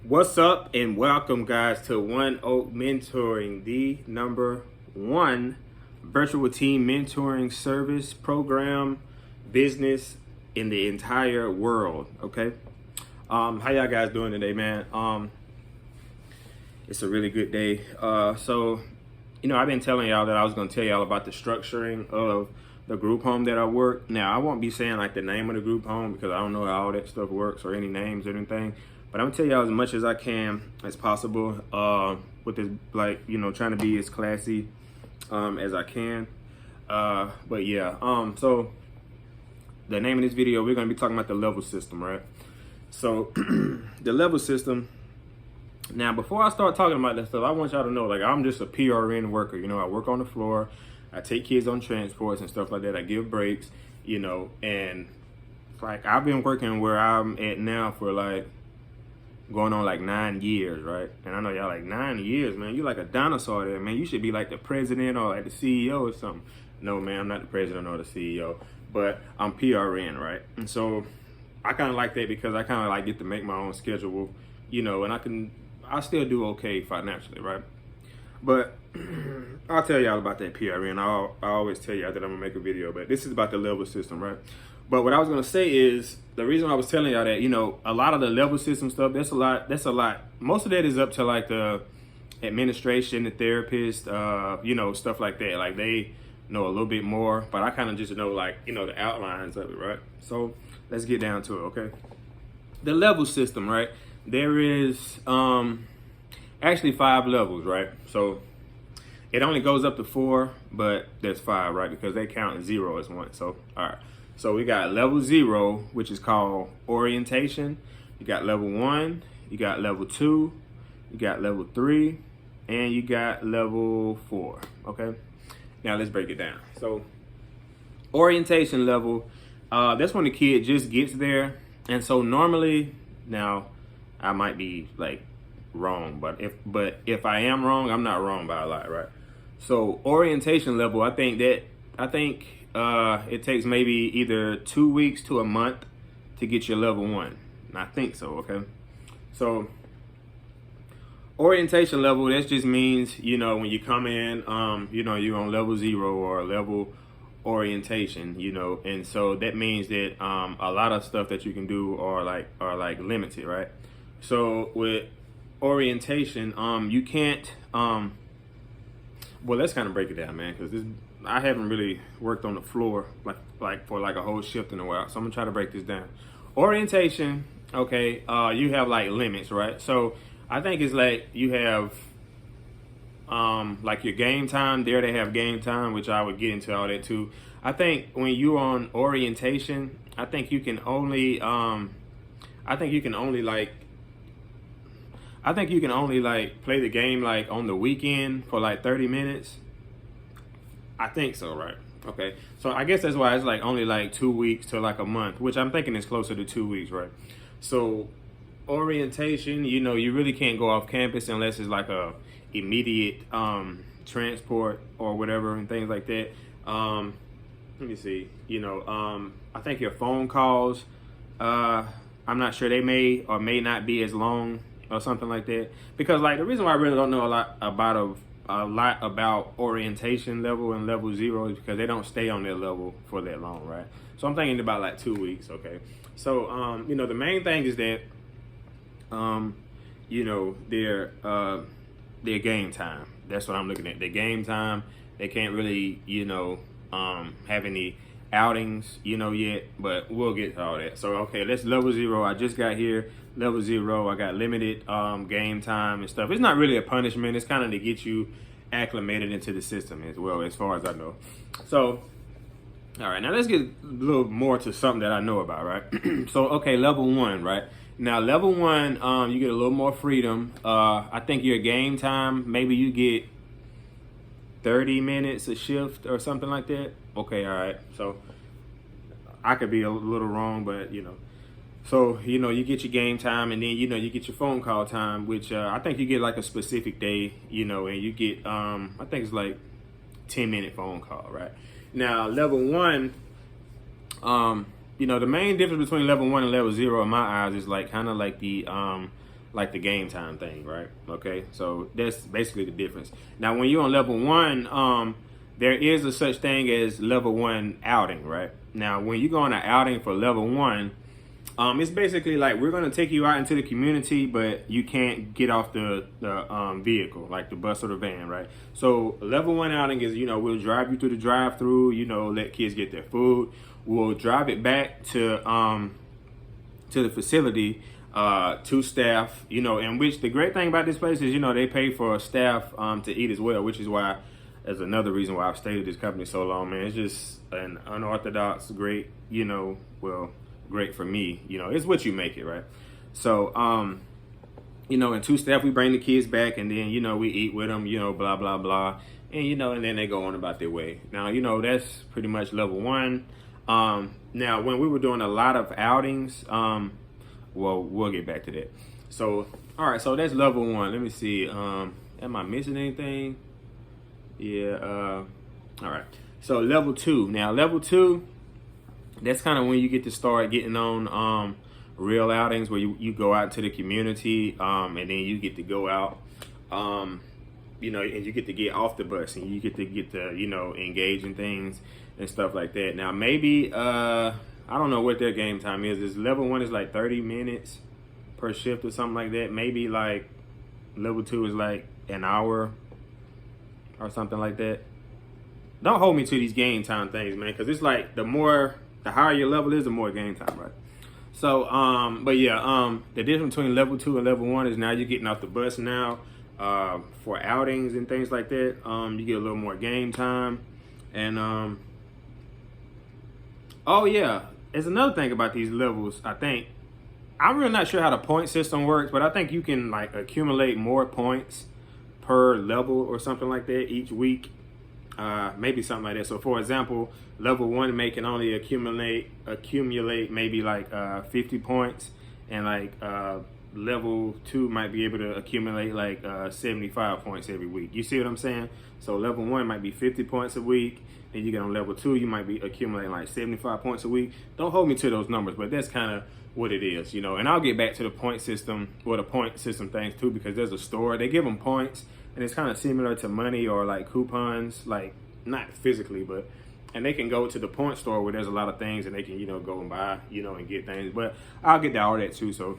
What's up and welcome guys to One Oak Mentoring, the number one virtual team mentoring service program business in the entire world. Okay. How y'all guys doing today, man? It's a really good day. I've been telling y'all that I was gonna tell y'all about the structuring of the group home that I work. Now I won't be saying like the name of the group home because I don't know how all that stuff works or any names or anything. But I'm gonna tell y'all as much as I can as possible with this, trying to be as classy as I can. So the name of this video, we're gonna be talking about the level system, right? So the level system. Now, before I start talking about that stuff, I want y'all to know, like, I'm just a PRN worker. I work on the floor. I take kids on transports and stuff like that. I give breaks, and like I've been working where I'm at now for like going on like 9 years, right? And I know y'all like 9 years, man. You like a dinosaur there, man. You should be like the president or like the CEO or something. No, man, I'm not the president or the CEO, but I'm PRN, right? And so I kind of like that because I kind of like get to make my own schedule, and I still do okay financially, right? But I'll tell y'all about that PRN. I always tell y'all that I'm gonna make a video, but this is about the level system, right? But what I was gonna say is the reason I was telling y'all that, a lot of the level system stuff, that's a lot. Most of that is up to like the administration, the therapist, stuff like that. Like they know a little bit more, but I kind of just know the outlines of it, right? So let's get down to it, okay? The level system, right? There is actually 5 levels, right? So it only goes up to 4, but there's 5, right? Because they count 0 as 1. So, all right. So we got level 0, which is called orientation. You got level 1, you got level 2, you got level 3, and you got level 4, okay? Now let's break it down. So orientation level, that's when the kid just gets there. And so normally, now I might be like wrong, but if I am wrong, I'm not wrong by a lot, right? So orientation level, I think it takes maybe either 2 weeks to a month to get your level 1. And I think so, okay? So orientation level, that just means, when you come in, you're on level 0 or level orientation, and so that means that a lot of stuff that you can do are limited, right? So with orientation, you can't well, let's kind of break it down, man, because I haven't really worked on the floor like for like a whole shift in a while, so I'm gonna try to break this down. Orientation, okay, you have like limits, right? So I think it's like you have like your game time. There they have game time, which I would get into all that too. I think when you're on orientation, I think you can only play the game like on the weekend for like 30 minutes. I think so, right? Okay. So I guess that's why it's like only like 2 weeks to like a month, which I'm thinking is closer to 2 weeks, right? So orientation, you really can't go off campus unless it's like a immediate transport or whatever and things like that. Let me see. I think your phone calls, I'm not sure, they may or may not be as long or something like that. Because like the reason why I really don't know a lot about orientation level and level 0 is because they don't stay on their level for that long, right? So I'm thinking about like 2 weeks, okay? So the main thing is that their game time. That's what I'm looking at. Their game time. They can't really, have any outings, yet, but we'll get to all that. So, okay, that's level 0. I just got here, level 0. I got limited game time and stuff. It's not really a punishment. It's kind of to get you acclimated into the system as well, as far as I know. So, all right, now let's get a little more to something that I know about, right? So, okay, level 1, right? Now, level 1, you get a little more freedom. I think your game time, maybe you get 30 minutes a shift or something like that. Okay, all right. So I could be a little wrong, but so you get your game time, and then you get your phone call time, which I think you get like a specific day, and you get I think it's like 10-minute phone call, right? Now level 1, the main difference between level 1 and level 0 in my eyes is like kind of like the like the game time thing, right? Okay, so that's basically the difference. Now, when you're on level 1, there is a such thing as level 1 outing, right? Now, when you go on an outing for level 1, it's basically like we're gonna take you out into the community, but you can't get off the vehicle, like the bus or the van, right? So level 1 outing is, we'll drive you through the drive-through, let kids get their food. We'll drive it back to the facility to staff, in which the great thing about this place is, they pay for staff to eat as well, which is why there's another reason why I've stayed at this company so long, man. It's just an unorthodox, great, great for me. It's what you make it, right? So, and to staff, we bring the kids back, and then, we eat with them, blah, blah, blah. And, and then they go on about their way. Now, that's pretty much level 1. Now, when we were doing a lot of outings, we'll get back to that. So, all right, so that's level 1. Let me see. Am I missing anything? Yeah. All right. So level 2. Now, level 2, that's kind of when you get to start getting on real outings where you go out to the community, and then you get to go out, and you get to get off the bus, and you get to engage in things and stuff like that. Now, maybe I don't know what their game time is. This level 1 is like 30 minutes per shift or something like that. Maybe like level 2 is like an hour or something like that. Don't hold me to these game time things, man, because it's like the higher your level is, the more game time, right? So, but yeah, the difference between level 2 and level 1 is now you're getting off the bus now for outings and things like that. You get a little more game time, and oh yeah, there's another thing about these levels. I think I'm really not sure how the point system works, but I think you can like accumulate more points per level or something like that each week. Maybe something like that. So for example, level 1 can only accumulate maybe like 50 points, and like level 2 might be able to accumulate like 75 points every week. You see what I'm saying? So level 1 might be 50 points a week, and you get on level 2, you might be accumulating like 75 points a week. Don't hold me to those numbers, but that's kind of what it is, and I'll get back to the point system or the point system things too, because there's a store, they give them points, and it's kind of similar to money or like coupons, like not physically, but, and they can go to the point store where there's a lot of things, and they can, go and buy, and get things, but I'll get to all that too. So,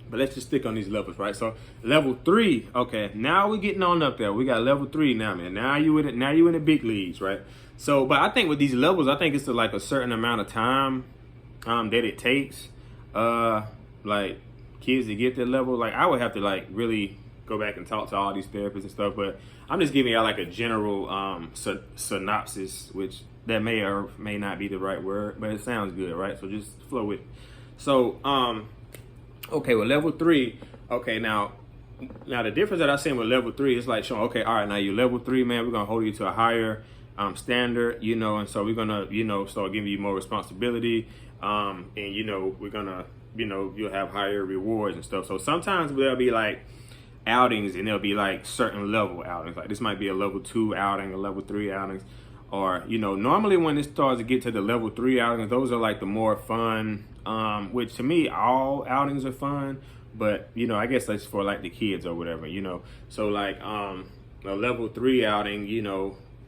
but let's just stick on these levels, right? So level 3, okay, now we're getting on up there. We got level 3 now, man. Now you in the big leagues, right? So, but I think with these levels, I think it's like a certain amount of time that it takes, like kids to get their level. Like I would have to like really go back and talk to all these therapists and stuff, but I'm just giving y'all like a general synopsis, which that may or may not be the right word, but it sounds good, right? So just flow with it. So, okay, with level 3, okay, now the difference that I seen with level 3 is like showing, okay, all right, now you level 3, man, we're gonna hold you to a higher standard, and so we're gonna, start giving you more responsibility, and we're gonna, you'll have higher rewards and stuff. So sometimes there'll be like outings, and there'll be like certain level outings. Like this might be a level 2 outing, a level 3 outings, or normally when it starts to get to the level 3 outings, those are like the more fun. Which to me, all outings are fun, but I guess that's for like the kids or whatever. So like a level 3 outing,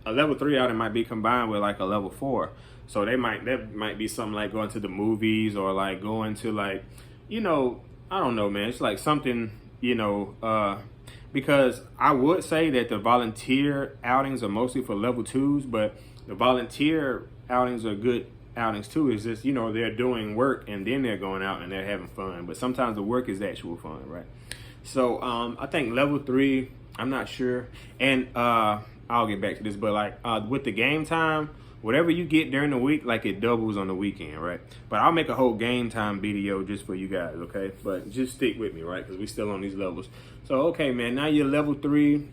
a level 3 outing might be combined with like a level 4. So that might be something like going to the movies, or like going to like, I don't know, man. It's like something, because I would say that the volunteer outings are mostly for level 2s, but the volunteer outings are good outings too. It's just, they're doing work and then they're going out and they're having fun. But sometimes the work is actual fun, right? So I think level 3, I'm not sure. And I'll get back to this, but like with the game time, whatever you get during the week, like it doubles on the weekend, right? But I'll make a whole game time video just for you guys, okay? But just stick with me, right? Because we still on these levels. So, okay, man, now you're level 3.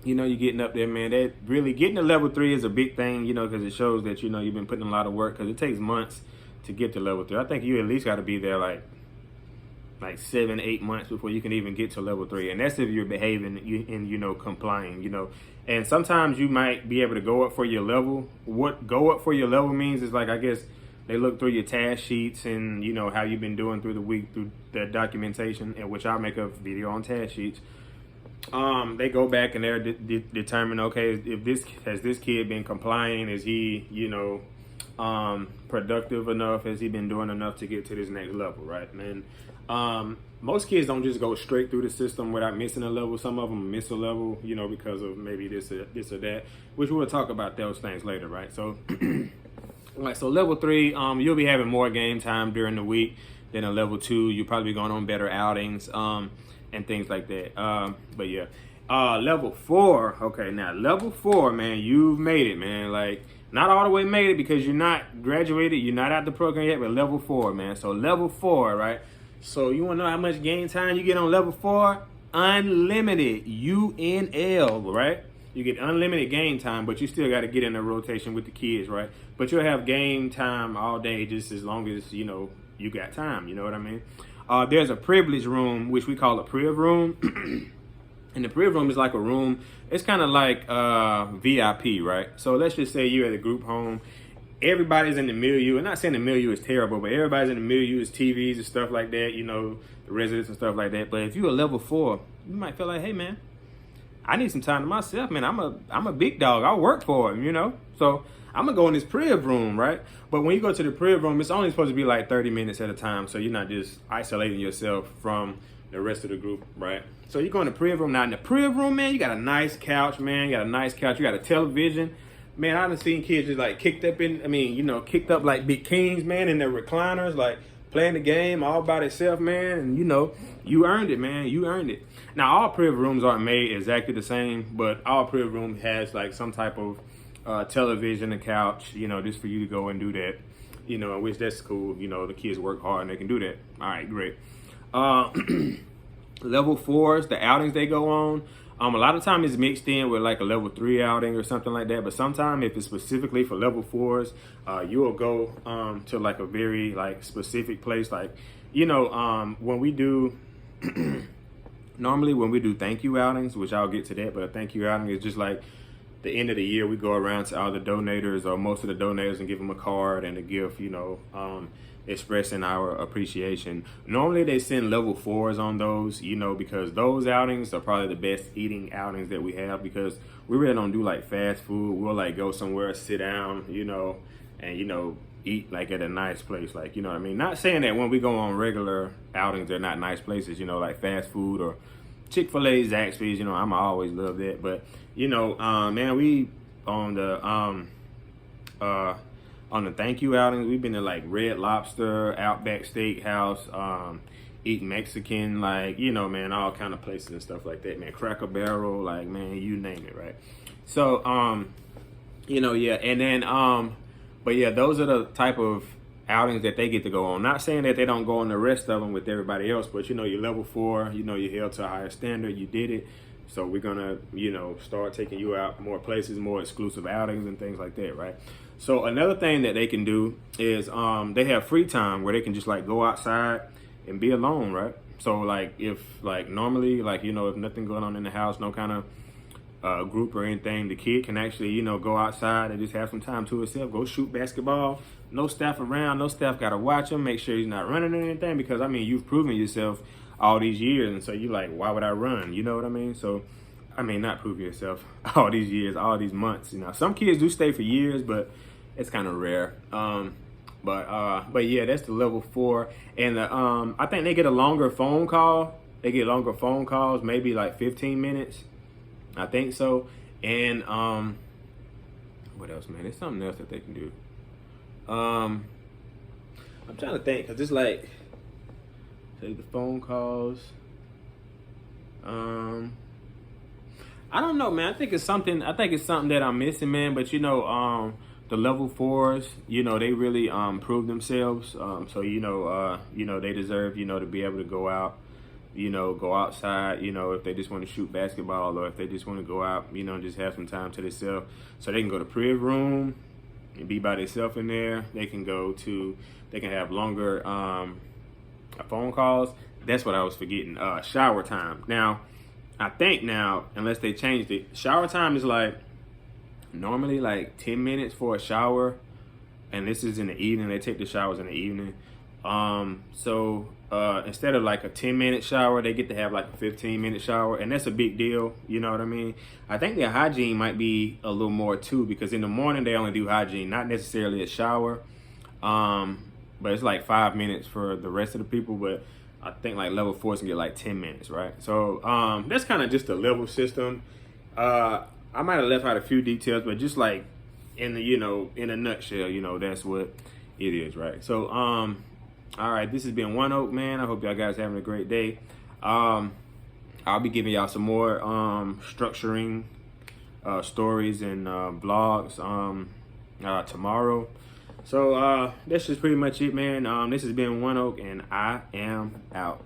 You're getting up there, man. That really, getting to level 3 is a big thing, because it shows that, you've been putting a lot of work, because it takes months to get to level 3. I think you at least got to be there like 7-8 months before you can even get to level 3, and that's if you're behaving and complying, and sometimes you might be able to go up for your level. What go up for your level means is like, I guess They look through your task sheets and, you know, how you've been doing through the week through the documentation, in which I'll make a video on task sheets. They go back and they're determine, okay, if this kid been complying? Is he, you know, productive enough? Has he been doing enough to get to this next level, right? And most kids don't just go straight through the system without missing a level. Some of them miss a level, you know, because of maybe this or that, which we'll talk about those things later, right? So, right, so level 3, you'll be having more game time during the week than a level 2. You'll probably be going on better outings, and things like that. But yeah, level 4. Okay, now level 4, man, you've made it, man. Like, not all the way made it because you're not graduated, you're not out the program yet, but level 4, man. So level 4, right? So you want to know how much game time you get on level 4? Unlimited, UNL, right? You get unlimited game time, but you still got to get in a rotation with the kids, right? But you'll have game time all day, just as long as, you know, you got time. You know what I mean? There's a privilege room, which we call a priv room. And the priv room is like a room. It's kind of like VIP, right? So let's just say you're at a group home. Everybody's in the milieu. I'm not saying the milieu is terrible, but everybody's in the milieu. Is TVs and stuff like that, you know, the residents and stuff like that. But if you're a level 4, you might feel like, hey, man, I need some time to myself, man. I'm a big dog. I work for him, you know. So I'm gonna go in this priv room, right? But when you go to the priv room, it's only supposed to be like 30 minutes at a time, so you're not just isolating yourself from the rest of the group, right? So you go in the priv room. Now in the priv room, man, you got a nice couch, man. You got a nice couch. You got a television. Man, I done seen kids just like kicked up like big kings, man, in their recliners, like playing the game all by themselves, man. And you know, you earned it, man. You earned it. Now all priv rooms aren't made exactly the same, but all priv room has like some type of television, a couch, you know, just for you to go and do that, you know, which that's cool. You know, the kids work hard and they can do that. All right, great. Level 4s, the outings they go on, a lot of time it's mixed in with like a level 3 outing or something like that. But sometimes if it's specifically for level 4s, you'll go to like a very like specific place. Like, you know, when we do normally when we do thank you outings, which I'll get to that, but a thank you outing is just like the end of the year, we go around to all the donators or most of the donators and give them a card and a gift, you know, expressing our appreciation. Normally they send level 4s on those, you know, because those outings are probably the best eating outings that we have, because we really don't do like fast food. We'll like go somewhere, sit down, you know, and, you know, eat like at a nice place. Like, you know what I mean? Not saying that when we go on regular outings, they're not nice places, you know, like fast food or Chick-fil-A, Zaxby's, you know, I'm always love that. But, you know, man, we on the thank you outings, we've been to like Red Lobster, Outback Steakhouse, eat Mexican, like, you know, man, all kind of places and stuff like that, man. Cracker Barrel, like, man, you name it, right? So, you know, yeah, and then, but yeah, those are the type of outings that they get to go on. Not saying that they don't go on the rest of them with everybody else, but you know, you're level 4, you know, you're held to a higher standard, you did it. So we're gonna, you know, start taking you out more places, more exclusive outings and things like that, right? So another thing that they can do is they have free time where they can just like go outside and be alone, right? So like if like normally, like, you know, if nothing going on in the house, no kind of group or anything, the kid can actually, you know, go outside and just have some time to himself, go shoot basketball. No staff around, no staff got to watch him, make sure he's not running or anything, because I mean, you've proven yourself all these years, and so you like, why would I run? You know what I mean? So, I mean, not prove yourself all these years, all these months, you know. Some kids do stay for years, but it's kind of rare. But yeah, that's the level 4. And I think they get a longer phone call. They get longer phone calls, maybe like 15 minutes. I think so. And what else, man? There's something else that they can do. I'm trying to think, cause it's like, take the phone calls. I don't know, man. I think it's something that I'm missing, man. But you know, the level 4s, you know, they really prove themselves. So you know, they deserve, you know, to be able to go out, you know, go outside, you know, if they just want to shoot basketball, or if they just want to go out, you know, and just have some time to themselves. So they can go to priv room and be by themselves in there. They can have longer phone calls. That's what I was forgetting. Shower time. Now, I think now, unless they changed it, shower time is like normally like 10 minutes for a shower. and this is in the evening. They take the showers in the evening. So instead of like a 10-minute shower, they get to have like a 15-minute shower, and that's a big deal. You know what I mean? I think their hygiene might be a little more too, because in the morning they only do hygiene, not necessarily a shower. But it's like 5 minutes for the rest of the people. But I think like level 4s can get like 10 minutes, right? So that's kind of just a level system. I might have left out a few details, but just like in the, in a nutshell, that's what it is, right? So all right, this has been One Oak, man. I hope y'all guys having a great day. I'll be giving y'all some more structuring stories and vlogs tomorrow. So that's just pretty much it, man. This has been One Oak, and I am out.